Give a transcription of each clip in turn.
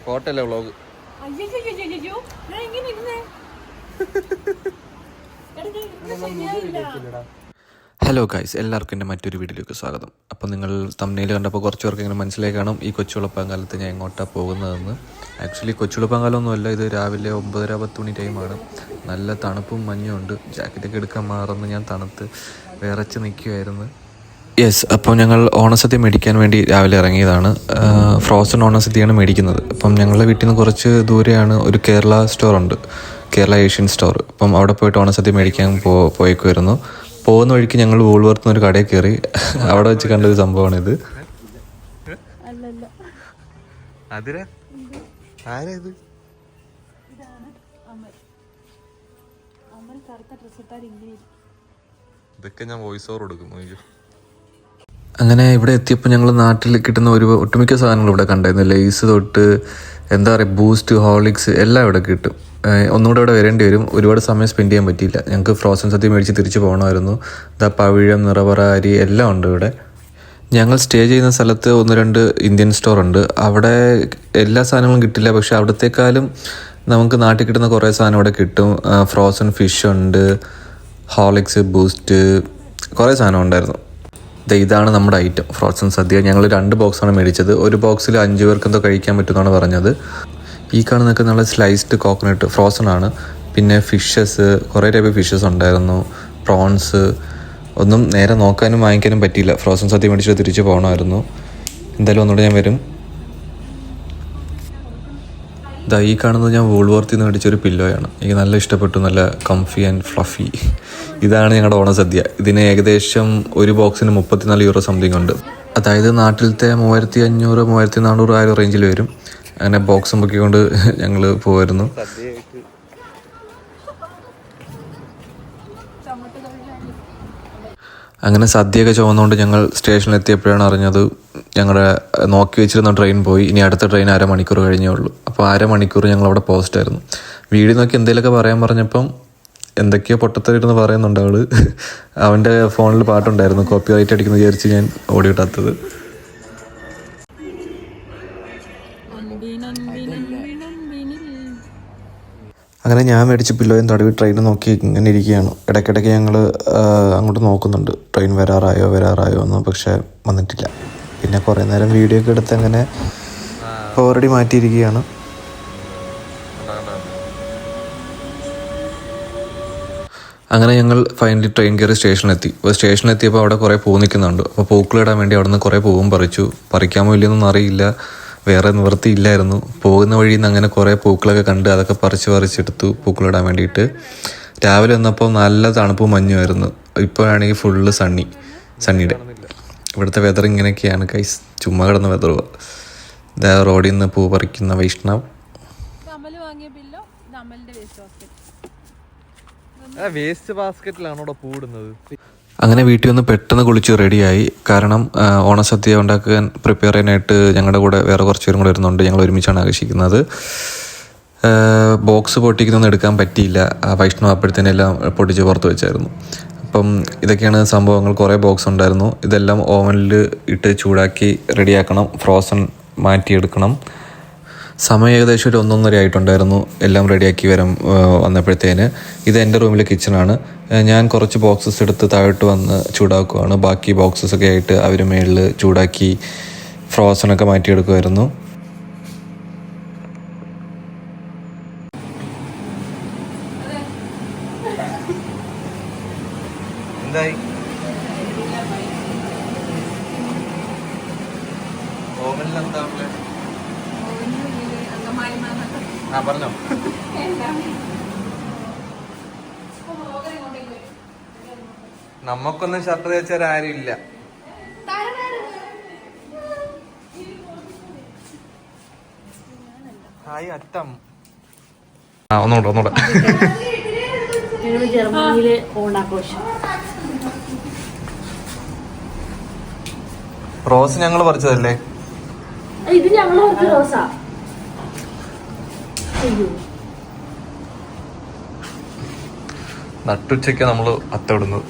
Photo അല്ലേ vlog? Hello guys, എല്ലാവർക്കും എൻ്റെ മറ്റൊരു വീഡിയോയിലേക്ക് സ്വാഗതം. അപ്പോൾ നിങ്ങൾ തമ്മിൽ കണ്ടപ്പോൾ കുറച്ച് പേർക്ക് ഇങ്ങനെ മനസ്സിലായി കാണും ഈ കൊച്ചുവെളുപ്പാങ്കാലത്ത് ഞാൻ എങ്ങോട്ടാണ് പോകുന്നതെന്ന്. ആക്ച്വലി കൊച്ചുവെളുപ്പാങ്കാലമൊന്നുമല്ല, ഇത് രാവിലെ 9:30-10 മണി ടൈമാണ്. നല്ല തണുപ്പും മഞ്ഞും ഉണ്ട്. ജാക്കറ്റൊക്കെ എടുക്കാൻ മാറുന്ന ഞാൻ തണുത്ത് വിറച്ച് നിൽക്കുമായിരുന്നു. യെസ്, അപ്പോൾ ഞങ്ങൾ ഓണസദ്യ മേടിക്കാൻ വേണ്ടി രാവിലെ ഇറങ്ങിയതാണ്. ഫ്രോസൺ ഓണസദ്യയാണ് മേടിക്കുന്നത്. അപ്പം ഞങ്ങളുടെ വീട്ടിൽ നിന്ന് കുറച്ച് ദൂരെയാണ് ഒരു കേരള സ്റ്റോറുണ്ട്, കേരള ഏഷ്യൻ സ്റ്റോർ. അപ്പം അവിടെ പോയിട്ട് ഓണസദ്യ മേടിക്കാൻ പോയേക്കുമായിരുന്നു. പോകുന്ന വഴിക്ക് ഞങ്ങൾ വൂൾവർത്ത് ഒരു കടയിൽ കയറി. അവിടെ വെച്ച് കണ്ടൊരു സംഭവമാണിത്. ഇതൊക്കെ ഞാൻ വോയിസ് ഓവർ കൊടുക്കും. അങ്ങനെ ഇവിടെ എത്തിയപ്പോൾ ഞങ്ങൾ നാട്ടിൽ കിട്ടുന്ന ഒട്ടുമിക്ക സാധനങ്ങൾ ഇവിടെ കണ്ടായിരുന്നു. ലേസ് തൊട്ട് എന്താ പറയുക, ബൂസ്റ്റ്, ഹോർലിക്സ് എല്ലാം ഇവിടെ കിട്ടും. ഒന്നുകൂടെ ഇവിടെ വരേണ്ടി വരും. ഒരുപാട് സമയം സ്പെൻഡ് ചെയ്യാൻ പറ്റിയില്ല. ഞങ്ങൾക്ക് ഫ്രോസൺ സദ്യ മേടിച്ച് തിരിച്ച് പോകണമായിരുന്നു. പവിഴം, നിറവറ, അരി എല്ലാം ഉണ്ട് ഇവിടെ. ഞങ്ങൾ സ്റ്റേ ചെയ്യുന്ന സ്ഥലത്ത് 1-2 ഇന്ത്യൻ സ്റ്റോർ ഉണ്ട്. അവിടെ എല്ലാ സാധനങ്ങളും കിട്ടില്ല, പക്ഷേ അവിടത്തേക്കാളും നമുക്ക് നാട്ടിൽ കിട്ടുന്ന കുറേ സാധനം ഇവിടെ കിട്ടും. ഫ്രോസൺ ഫിഷ് ഉണ്ട്, ഹോർലിക്സ്, ബൂസ്റ്റ്, കുറേ സാധനം ഉണ്ടായിരുന്നു. ഇതാണ് നമ്മുടെ ഐറ്റം, ഫ്രോസൺ സദ്യ. ഞങ്ങൾ 2 ബോക്സാണ് മേടിച്ചത്. ഒരു ബോക്സിൽ 5 പേർക്ക് എന്തോ കഴിക്കാൻ പറ്റുമെന്നാണ് പറഞ്ഞത്. ഈ കാണുന്നതൊക്കെ നല്ല സ്ലൈസ്ഡ് കോക്കനട്ട് ഫ്രോസൺ ആണ്. പിന്നെ ഫിഷസ്, കുറേ ടൈപ്പ് ഫിഷസ് ഉണ്ടായിരുന്നു. പ്രോൺസ് ഒന്നും നേരെ നോക്കാനും വാങ്ങിക്കാനും പറ്റിയില്ല. ഫ്രോസൺ സദ്യ മേടിച്ചിട്ട് തിരിച്ച് പോകണമായിരുന്നു. എന്തായാലും ഒന്നുകൂടെ ഞാൻ വരും. ഈ കാണുന്നത് ഞാൻ വൂൾവർത്തിൽ നിന്ന് മേടിച്ചൊരു പില്ലോയാണ്. എനിക്ക് നല്ല ഇഷ്ടപ്പെട്ടു, നല്ല കംഫി ആൻഡ് ഫ്ലഫി. ഇതാണ് ഞങ്ങളുടെ ഓണസദ്യ. ഇതിന് ഏകദേശം ഒരു ബോക്സിന് 34 യൂറോ സംതിങ് ഉണ്ട്. അതായത് നാട്ടിലത്തെ 3500-3400 ആ ഒരു റേഞ്ചിൽ വരും. അങ്ങനെ ബോക്സും പൊക്കിക്കൊണ്ട് ഞങ്ങൾ പോയിരുന്നു. അങ്ങനെ സദ്യയൊക്കെ ചുമന്നുകൊണ്ട് ഞങ്ങൾ സ്റ്റേഷനിൽ എത്തിയപ്പോഴാണ് അറിഞ്ഞത് ഞങ്ങളുടെ നോക്കി വെച്ചിരുന്ന ട്രെയിൻ പോയി. ഇനി അടുത്ത ട്രെയിൻ 1/2 മണിക്കൂർ കഴിഞ്ഞേ ഉള്ളൂ. അപ്പോൾ 1/2 മണിക്കൂർ ഞങ്ങളവിടെ പോസ്റ്റായിരുന്നു. വീഡിയോ നോക്കി എന്തെങ്കിലുമൊക്കെ പറയാൻ പറഞ്ഞപ്പം എന്തൊക്കെയോ പൊട്ടത്തരിരുന്ന് പറയുന്നുണ്ട് അവൾ. അവൻ്റെ ഫോണിൽ പാട്ടുണ്ടായിരുന്നു, കോപ്പി റൈറ്റ് അടിക്കുന്ന വിചാരിച്ച് ഞാൻ ഓടിയിട്ടാത്തത്. അങ്ങനെ ഞാൻ മേടിച്ച പില്ലോയും തടവി ട്രെയിൻ നോക്കി ഇങ്ങനെ ഇരിക്കുകയാണ്. ഇടയ്ക്കിടയ്ക്ക് ഞങ്ങൾ അങ്ങോട്ട് നോക്കുന്നുണ്ട്, ട്രെയിൻ വരാറായോ എന്ന്. പക്ഷേ വന്നിട്ടില്ല. പിന്നെ കുറേ നേരം വീഡിയോ ഒക്കെ എടുത്ത് അങ്ങനെ ഓൾറെഡി മാറ്റിയിരിക്കുകയാണ്. അങ്ങനെ ഞങ്ങൾ ഫൈനലി ട്രെയിൻ കയറി സ്റ്റേഷനിലെത്തിയപ്പോൾ അവിടെ കുറേ പൂ നിൽക്കുന്നുണ്ട്. അപ്പോൾ പൂക്കളിടാൻ വേണ്ടി അവിടെ നിന്ന് കുറേ പൂവും പറിക്കാമോ ഇല്ലയെന്നൊന്നും അറിയില്ല. വേറെ നിവൃത്തിയില്ലായിരുന്നു. പോകുന്ന വഴിയിൽ നിന്ന് അങ്ങനെ കുറേ പൂക്കളൊക്കെ കണ്ട് അതൊക്കെ പറിച്ചെടുത്തു പൂക്കളിടാൻ വേണ്ടിയിട്ട്. രാവിലെ വന്നപ്പോൾ നല്ല തണുപ്പും മഞ്ഞുമായിരുന്നു. ഇപ്പോഴാണെങ്കിൽ ഫുള്ള് സണ്ണിയുടെ. ഇവിടുത്തെ വെതർ ഇങ്ങനെയൊക്കെയാണ് ഗൈസ്. ചുമ്മാ കിടന്ന വെതറുക. റോഡിൽ നിന്ന് പൂ പറിക്കുന്ന വൈഷ്ണവ്. വേസ്റ്റ് ബാസ്ക്കറ്റിലാണോ പൂടുന്നത്? അങ്ങനെ വീട്ടിൽ വന്ന് പെട്ടെന്ന് കുളിച്ച് റെഡിയായി. കാരണം ഓണസദ്യ ഉണ്ടാക്കാൻ പ്രിപ്പയർ ചെയ്യാനായിട്ട് ഞങ്ങളുടെ കൂടെ വേറെ കുറച്ച് പേരും കൂടെ വരുന്നുണ്ട്. ഞങ്ങൾ ഒരുമിച്ചാണ് ആഘോഷിക്കുന്നത്. ബോക്സ് പൊട്ടിക്കുന്നൊന്നും എടുക്കാൻ പറ്റിയില്ല. വൈഷ്ണവ് അപ്പോഴത്തേനെല്ലാം പൊട്ടിച്ച് പുറത്ത് വെച്ചായിരുന്നു. അപ്പം ഇതൊക്കെയാണ് സംഭവങ്ങൾ. കുറേ ബോക്സ് ഉണ്ടായിരുന്നു. ഇതെല്ലാം ഓവനിൽ ഇട്ട് ചൂടാക്കി റെഡിയാക്കണം. ഫ്രോസൺ മാറ്റിയെടുക്കണം. സമയം ഏകദേശം ഒരു 1-1:30 ആയിട്ടുണ്ടായിരുന്നു എല്ലാം റെഡിയാക്കി വന്നപ്പോഴത്തേന്. ഇത് എൻ്റെ റൂമിലെ കിച്ചണാണ്. ഞാൻ കുറച്ച് ബോക്സസ് എടുത്ത് താഴോട്ട് വന്ന് ചൂടാക്കുവാണ്. ബാക്കി ബോക്സസൊക്കെ ആയിട്ട് അവർ മേളിൽ ചൂടാക്കി ഫ്രോസണൊക്കെ മാറ്റിയെടുക്കുമായിരുന്നു. എന്തായി ഓവനിലെന്താ പറഞ്ഞോ? നമ്മക്കൊന്നും ഷർട്ട് തേച്ചാൽ ആരും ഇല്ല. ഹായ് അറ്റം. ഒന്നുകൂടെ ജർമ്മനിയിലെ ഓണാഘോഷം. റോസ് ഞങ്ങൾ പറിച്ചതല്ലേ? ഇത് ഞങ്ങൾ പറിച്ച റോസാ. നട്ടുച്ചയ്ക്ക് നമ്മൾ അത്തവിടുന്നത്.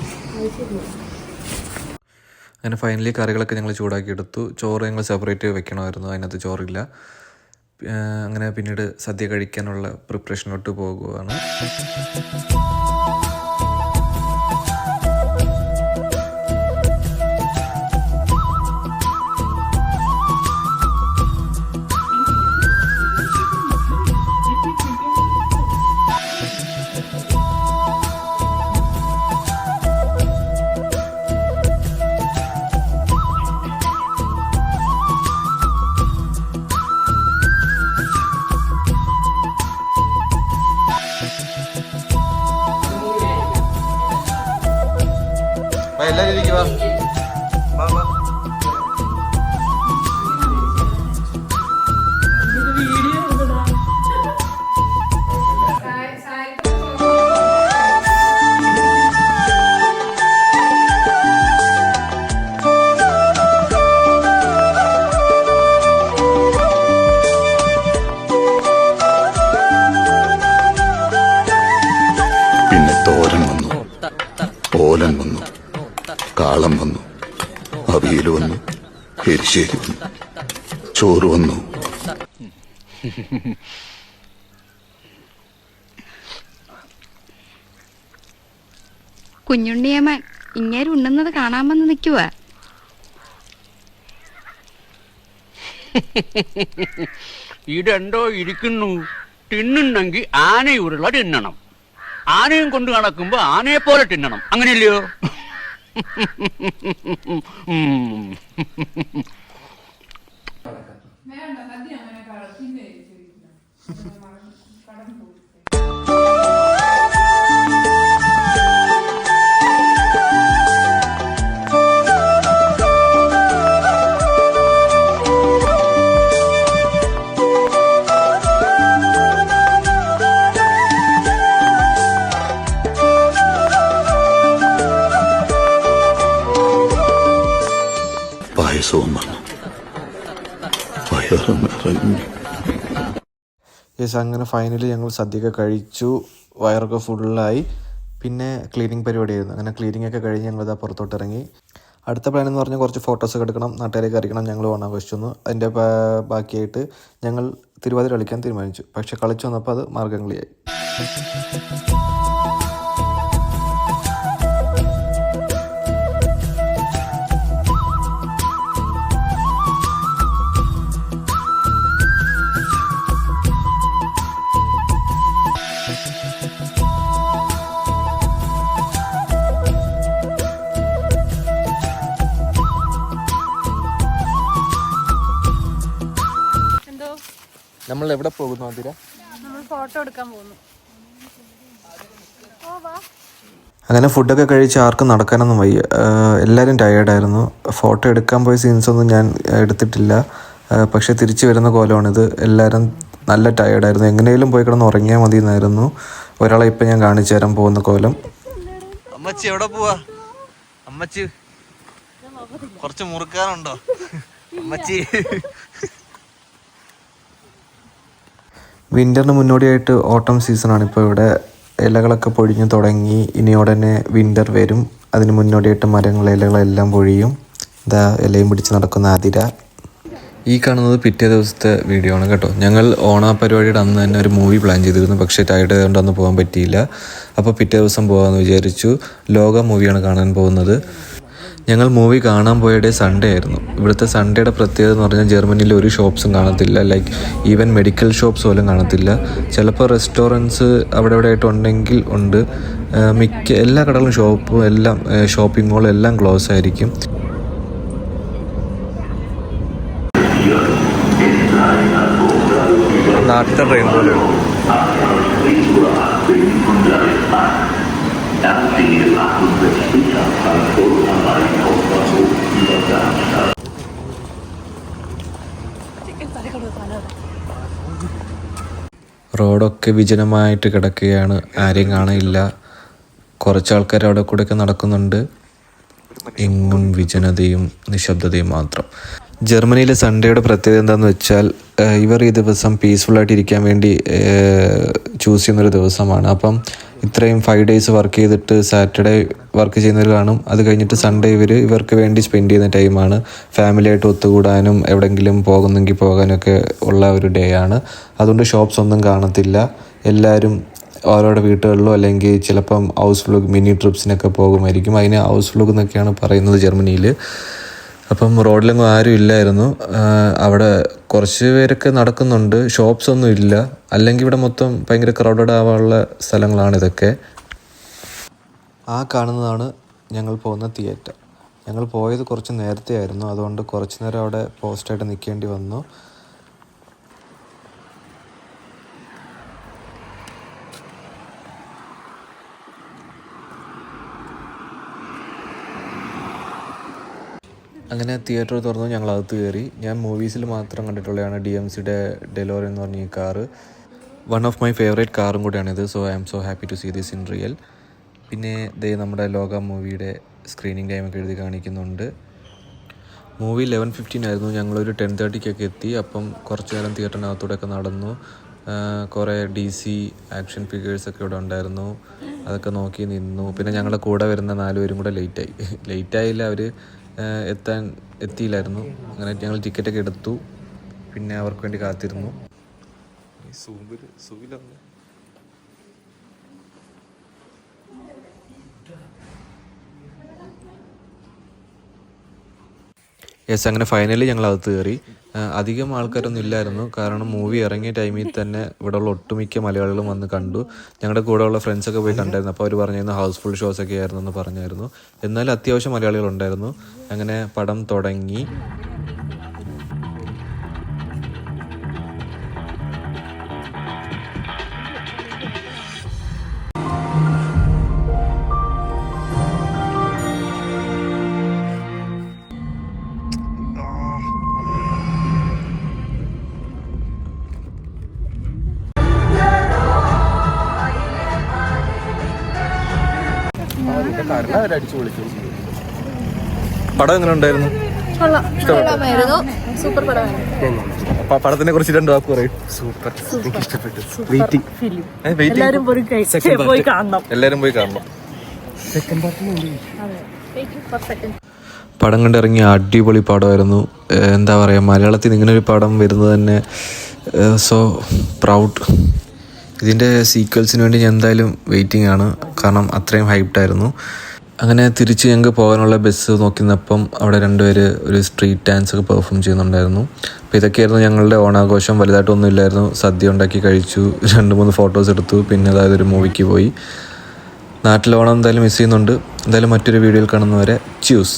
അങ്ങനെ ഫൈനലി കറികളൊക്കെ ഞങ്ങൾ ചൂടാക്കി എടുത്തു. ചോറ് ഞങ്ങൾ സെപ്പറേറ്റ് വെക്കണമായിരുന്നു, അതിനകത്ത് ചോറില്ല. അങ്ങനെ പിന്നീട് സദ്യ കഴിക്കാനുള്ള പ്രിപ്പറേഷനിലോട്ട് പോകുകയാണ്. എല്ലാവരും ഇരിക്കുക. പിന്നെ തോരൻ വന്നു, ഓലൻ വന്നു, കാളം വന്നു, അവിയൽ വന്നു, എരിശ്ശേരി വന്നു, ചോറ് വന്നു. കുഞ്ഞുണ്ണിയമ്മൻ ഇങ്ങേര് ഉണ്ണുന്നത് കാണാമെന്ന് നിൽക്കുക. ഇതെന്തോ ഇരിക്കുന്നു. തിന്നുണ്ടെങ്കിൽ ആനയുള്ള തിന്നണം. ആനയും കൊണ്ട് നടക്കുമ്പോ ആനയെ പോലെ തിന്നണം. അങ്ങനെയല്ലയോ? പായസവും വന്നു, വയറ് നിറഞ്ഞു. യെസ്, അങ്ങനെ ഫൈനലി ഞങ്ങൾ സദ്യയൊക്കെ കഴിച്ചു, വയറൊക്കെ ഫുള്ളായി. പിന്നെ ക്ലീനിങ് പരിപാടിയായിരുന്നു. അങ്ങനെ ക്ലീനിങ് ഒക്കെ കഴിഞ്ഞ് ഞങ്ങളിതാ പുറത്തോട്ട് ഇറങ്ങി. അടുത്ത പ്ലാൻ എന്ന് പറഞ്ഞാൽ കുറച്ച് ഫോട്ടോസൊക്കെ എടുക്കണം, നാട്ടുകാരേക്ക് അറിയിക്കണം ഞങ്ങൾ ഓണാഘോഷിച്ചെന്ന്. അതിൻ്റെ ബാക്കിയായിട്ട് ഞങ്ങൾ തിരുവാതിര കളിക്കാൻ തീരുമാനിച്ചു. പക്ഷെ കളിച്ചു വന്നപ്പോൾ അത് മാർഗംകളിയായി. നമ്മൾ എവിടെ പോകുന്നു ആതിര? നമ്മൾ ഫോട്ടോ എടുക്കാൻ പോകുന്നു. അങ്ങനെ ഫുഡൊക്കെ കഴിച്ച് ആർക്കും നടക്കാനൊന്നും വയ്യ. എല്ലാവരും ടയേർഡായിരുന്നു. ഫോട്ടോ എടുക്കാൻ പോയ സീൻസൊന്നും ഞാൻ എടുത്തിട്ടില്ല. പക്ഷേ തിരിച്ചു വരുന്ന കോലമാണിത്. എല്ലാവരും നല്ല ടയേർഡായിരുന്നു. എങ്ങനെയും പോയി കിടന്ന് ഉറങ്ങിയാൽ മതി എന്നായിരുന്നു. ഒരാളെ ഇപ്പം ഞാൻ കാണിച്ചു തരാൻ പോകുന്ന കോലം. അമ്മച്ചി എവിടെ പോവാ? അമ്മച്ചി കുറച്ച് മുറുക്കാനുണ്ടോ അമ്മച്ചി? വിൻ്ററിന് മുന്നോടിയായിട്ട് ഓട്ടം സീസണാണ് ഇപ്പോൾ ഇവിടെ. ഇലകളൊക്കെ പൊഴിഞ്ഞു തുടങ്ങി. ഇനി ഉടനെ വിൻ്റർ വരും. അതിന് മുന്നോടിയായിട്ട് ഇലകളെല്ലാം പൊഴിയും. ഇതാ ഇലയും പിടിച്ച് നടക്കുന്ന ആതിര. ഈ കാണുന്നത് പിറ്റേ ദിവസത്തെ വീഡിയോ ആണ് കേട്ടോ. ഞങ്ങൾ ഓണ പരിപാടിയുടെ അന്ന് തന്നെ ഒരു മൂവി പ്ലാൻ ചെയ്തിരുന്നു. പക്ഷേ ടൈഡ് ആയതുകൊണ്ട് അന്ന് പോകാൻ പറ്റിയില്ല. അപ്പോൾ പിറ്റേ ദിവസം പോകാമെന്ന് വിചാരിച്ചു. ലോക മൂവിയാണ് കാണാൻ പോകുന്നത്. ഞങ്ങൾ മൂവി കാണാൻ പോയ ഡേ സൺഡേ ആയിരുന്നു. ഇവിടുത്തെ സൺഡേയുടെ പ്രത്യേകത എന്ന് പറഞ്ഞാൽ ജർമ്മനിയിൽ ഒരു ഷോപ്സും കാണത്തില്ല. ലൈക്ക് ഈവൻ മെഡിക്കൽ ഷോപ്സ് പോലും കാണത്തില്ല. ചിലപ്പോൾ റെസ്റ്റോറൻറ്റ്സ് അവിടെ ഇവിടെ ആയിട്ടുണ്ടെങ്കിൽ ഉണ്ട്. എല്ലാ കടകളും ഷോപ്പും എല്ലാം ഷോപ്പിംഗ് മോളും എല്ലാം ക്ലോസ് ആയിരിക്കും. നാട്ടിലെ ട്രെയിൻ പോലെ. റോഡൊക്കെ വിജനമായിട്ട് കിടക്കുകയാണ്. ആരെയും കാണാനില്ല. കുറച്ച് ആൾക്കാർ അവിടെ കൂടെയൊക്കെ നടക്കുന്നുണ്ട്. എങ്ങും വിജനതയും നിശബ്ദതയും മാത്രം. ജർമ്മനിയിലെ സൺഡേയുടെ പ്രത്യേകത എന്താണെന്ന് വെച്ചാൽ ഇവർ ഈ ദിവസം പീസ്ഫുള്ളായിട്ട് ഇരിക്കാൻ വേണ്ടി ചൂസ് ചെയ്യുന്നൊരു ദിവസമാണ്. അപ്പം ഇത്രയും 5 days വർക്ക് ചെയ്തിട്ട് സാറ്റർഡേ വർക്ക് ചെയ്യുന്നവർ കാണും. അത് കഴിഞ്ഞിട്ട് സൺഡേ ഇവർക്ക് വേണ്ടി സ്പെൻഡ് ചെയ്യുന്ന ടൈമാണ്. ഫാമിലിയായിട്ട് ഒത്തുകൂടാനും എവിടെയെങ്കിലും പോകുന്നെങ്കിൽ പോകാനൊക്കെ ഉള്ള ഒരു ഡേ ആണ്. അതുകൊണ്ട് ഷോപ്സ് ഒന്നും കാണത്തില്ല. എല്ലാവരും അവരവരുടെ വീട്ടുകളിലോ അല്ലെങ്കിൽ ചിലപ്പം ഹൗസ് ഫ്ലൂഗ് മിനി ട്രിപ്സിനൊക്കെ പോകുമായിരിക്കും. അതിന് ഹൗസ് ഫ്ലൂഗ് എന്നൊക്കെയാണ് പറയുന്നത് ജർമ്മനിയിൽ. അപ്പം റോഡിലൊന്നും ആരും ഇല്ലായിരുന്നു. അവിടെ കുറച്ച് പേരൊക്കെ നടക്കുന്നുണ്ട്. ഷോപ്സ് ഒന്നും ഇല്ല. അല്ലെങ്കിൽ ഇവിടെ മൊത്തം ഭയങ്കര ക്രൗഡഡ് ആവാനുള്ള സ്ഥലങ്ങളാണ് ഇതൊക്കെ. ആ കാണുന്നതാണ് ഞങ്ങൾ പോകുന്ന തിയേറ്റർ. ഞങ്ങൾ പോയത് കുറച്ച് നേരത്തെ ആയിരുന്നു. അതുകൊണ്ട് കുറച്ച് നേരം അവിടെ പോസ്റ്റായിട്ട് നിൽക്കേണ്ടി വന്നു. അങ്ങനെ തിയേറ്റർ തുറന്നു, ഞങ്ങൾ അകത്ത് കയറി. ഞാൻ മൂവീസിൽ മാത്രം കണ്ടിട്ടുള്ളതാണ് DMCയുടെ ഡെലോറിയൻ എന്ന് പറഞ്ഞ ഈ കാറ്. വൺ ഓഫ് മൈ ഫേവറേറ്റ് കാറും കൂടിയാണിത്. So I am so happy to see this in real. പിന്നെ നമ്മുടെ ലോക മൂവിയുടെ സ്ക്രീനിങ് ടൈമൊക്കെ എഴുതി കാണിക്കുന്നുണ്ട്. മൂവി 11:15 ആയിരുന്നു. ഞങ്ങളൊരു 10:30 എത്തി. അപ്പം കുറച്ച് നേരം തിയേറ്ററിനകത്തൂടെയൊക്കെ നടന്നു. കുറേ DC ആക്ഷൻ ഫിഗേഴ്സൊക്കെ ഇവിടെ ഉണ്ടായിരുന്നു. അതൊക്കെ നോക്കി നിന്നു. പിന്നെ ഞങ്ങളുടെ കൂടെ വരുന്ന 4 പേരും കൂടെ ലേറ്റായില്ല. അവർ എത്തിയില്ലായിരുന്നു. അങ്ങനെ ഞങ്ങൾ ടിക്കറ്റൊക്കെ എടുത്തു. പിന്നെ അവർക്ക് വേണ്ടി കാത്തിരുന്നു. യെസ്, അങ്ങനെ ഫൈനലി ഞങ്ങൾ അകത്ത് കയറി. അധികം ആൾക്കാരൊന്നും ഇല്ലായിരുന്നു. കാരണം മൂവി ഇറങ്ങിയ ടൈമിൽ തന്നെ ഇവിടെയുള്ള ഒട്ടുമിക്ക മലയാളികളും വന്ന് കണ്ടു. ഞങ്ങളുടെ കൂടെയുള്ള ഫ്രണ്ട്സൊക്കെ പോയി കണ്ടായിരുന്നു. അപ്പോൾ അവർ പറഞ്ഞിരുന്നു ഹൗസ്ഫുൾ ഷോസൊക്കെ ആയിരുന്നു എന്ന് പറഞ്ഞായിരുന്നു. എന്നാലും അത്യാവശ്യം മലയാളികളുണ്ടായിരുന്നു. അങ്ങനെ പടം തുടങ്ങി. പടം എങ്ങനെ ഉണ്ടായിരുന്നു? സൂപ്പർ പടമായിരുന്നു. പടത്തിനെ കുറിച്ച് 2 വാക്ക് പറയും. സൂപ്പർ, എനിക്ക് ഇഷ്ടപ്പെട്ടു. എല്ലാരും പോയി കാണണം. പടം കണ്ടിറങ്ങിയ അടിപൊളി പടമായിരുന്നു. എന്താ പറയുക, മലയാളത്തിൽ ഇങ്ങനൊരു പടം വരുന്നത് തന്നെ സോ പ്രൗഡ്. ഇതിൻ്റെ സീക്വൽസിന് വേണ്ടി ഞാൻ എന്തായാലും വെയിറ്റിംഗ് ആണ്. കാരണം അത്രയും ഹൈപ്ഡായിരുന്നു. അങ്ങനെ തിരിച്ച് ഞങ്ങൾക്ക് പോകാനുള്ള ബസ് നോക്കി നിന്നപ്പം അവിടെ 2 പേര് ഒരു സ്ട്രീറ്റ് ഡാൻസ് ഒക്കെ പെർഫോം ചെയ്യുന്നുണ്ടായിരുന്നു. അപ്പോൾ ഇതൊക്കെയായിരുന്നു ഞങ്ങളുടെ ഓണാഘോഷം. വലുതായിട്ടൊന്നും ഇല്ലായിരുന്നു. സദ്യ ഉണ്ടാക്കി കഴിച്ചു, 2-3 ഫോട്ടോസ് എടുത്തു. പിന്നെ അതായത് ഒരു മൂവിക്ക് പോയി. നാട്ടിലെ ഓണം എന്തായാലും മിസ് ചെയ്യുന്നുണ്ട്. എന്തായാലും മറ്റൊരു വീഡിയോയിൽ കാണുന്നവരെ ച്യൂസ്.